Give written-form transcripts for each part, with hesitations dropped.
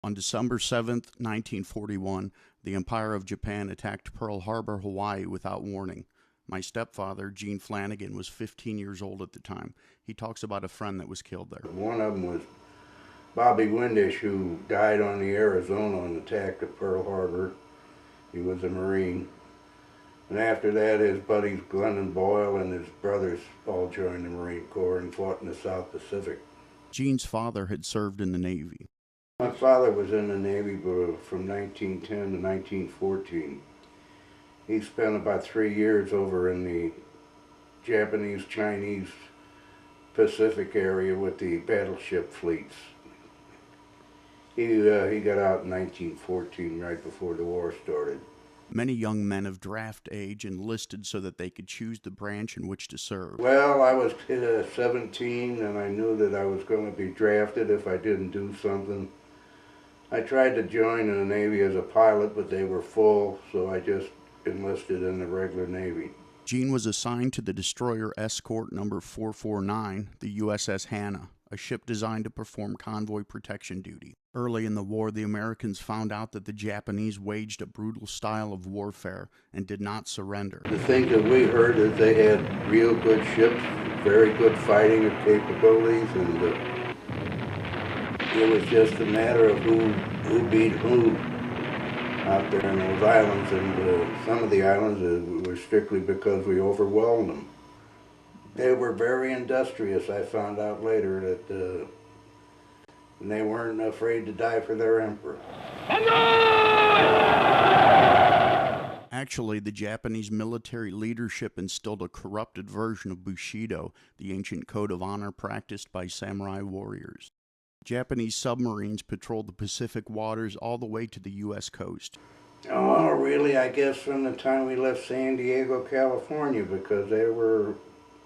On December 7th, 1941, the Empire of Japan attacked Pearl Harbor, Hawaii without warning. My stepfather, Gene Flanagan, was 15 years old at the time. He talks about a friend that was killed there. One of them was Bobby Windish, who died on the Arizona on the attack at Pearl Harbor. He was a Marine. And after that, his buddies Glennon Boyle and his brothers all joined the Marine Corps and fought in the South Pacific. Gene's father had served in the Navy. My father was in the Navy from 1910 to 1914. He spent about 3 years over in the Japanese, Chinese, Pacific area with the battleship fleets. He got out in 1914, right before the war started. Many young men of draft age enlisted so that they could choose the branch in which to serve. Well, I was 17 and I knew that I was going to be drafted if I didn't do something. I tried to join in the Navy as a pilot, but they were full, so I just enlisted in the regular Navy. Gene was assigned to the destroyer escort number 449, the USS Hannah, a ship designed to perform convoy protection duty. Early in the war, the Americans found out that the Japanese waged a brutal style of warfare and did not surrender. The thing that we heard is they had real good ships, very good fighting capabilities, and it was just a matter of who beat who out there in those islands, and some of the islands were strictly because we overwhelmed them. They were very industrious. I found out later that and they weren't afraid to die for their emperor. Actually, the Japanese military leadership instilled a corrupted version of Bushido, the ancient code of honor practiced by samurai warriors. Japanese submarines patrolled the Pacific waters all the way to the U.S. coast. Oh, really, I guess from the time we left San Diego, California, because they were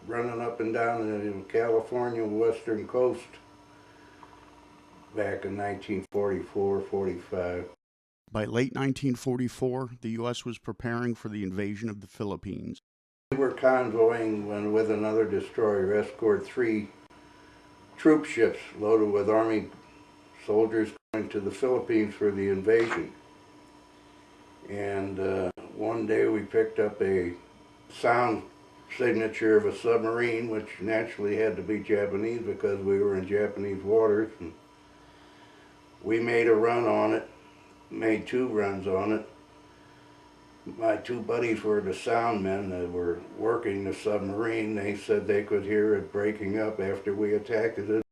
running up and down the California western coast back in 1944-45. By late 1944, the U.S. was preparing for the invasion of the Philippines. We were convoying with another destroyer, Escort 3 troop ships loaded with Army soldiers going to the Philippines for the invasion. And one day we picked up a sound signature of a submarine, which naturally had to be Japanese because we were in Japanese waters. And we made a run on it, made 2 runs on it. My 2 buddies were the sound men that were working the submarine. They said they could hear it breaking up after we attacked it.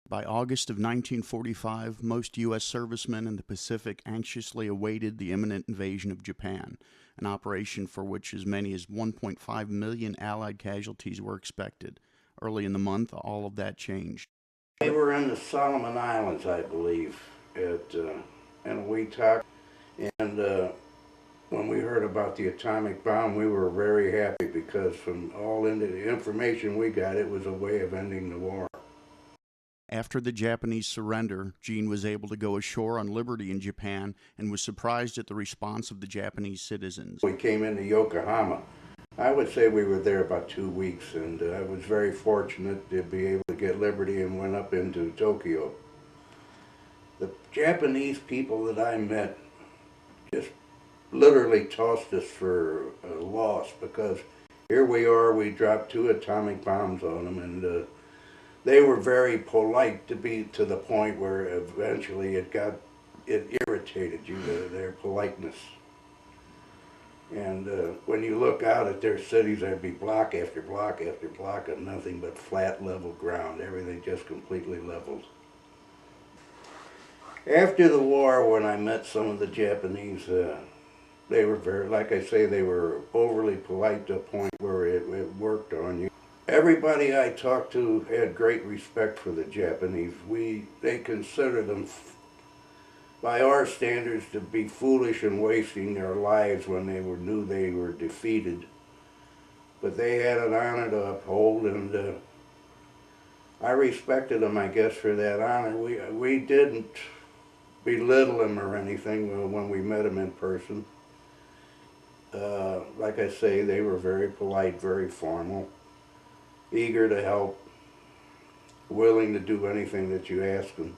By August of 1945, most U.S. servicemen in the Pacific anxiously awaited the imminent invasion of Japan, an operation for which as many as 1.5 million Allied casualties were expected. Early in the month, all of that changed. They were in the Solomon Islands, I believe, and we talked, and when we heard about the atomic bomb, we were very happy because from all the information we got, it was a way of ending the war. After the Japanese surrender, Gene was able to go ashore on liberty in Japan and was surprised at the response of the Japanese citizens. We came into Yokohama. I would say we were there about 2 weeks, and I was very fortunate to be able to get liberty and went up into Tokyo. The Japanese people that I met just literally tossed us for a loss because here we are, we dropped 2 atomic bombs on them, and they were very polite to the point where eventually it irritated you, their politeness. And when you look out at their cities, there'd be block after block after block of nothing but flat, level ground, everything just completely leveled. After the war, when I met some of the Japanese, they were very, like I say, they were overly polite to a point where it worked on you. Everybody I talked to had great respect for the Japanese. They considered them, by our standards, to be foolish and wasting their lives when they knew they were defeated. But they had an honor to uphold, and I respected them, I guess, for that honor. We didn't belittle them or anything when we met them in person. Like I say, they were very polite, very formal, eager to help, willing to do anything that you ask them.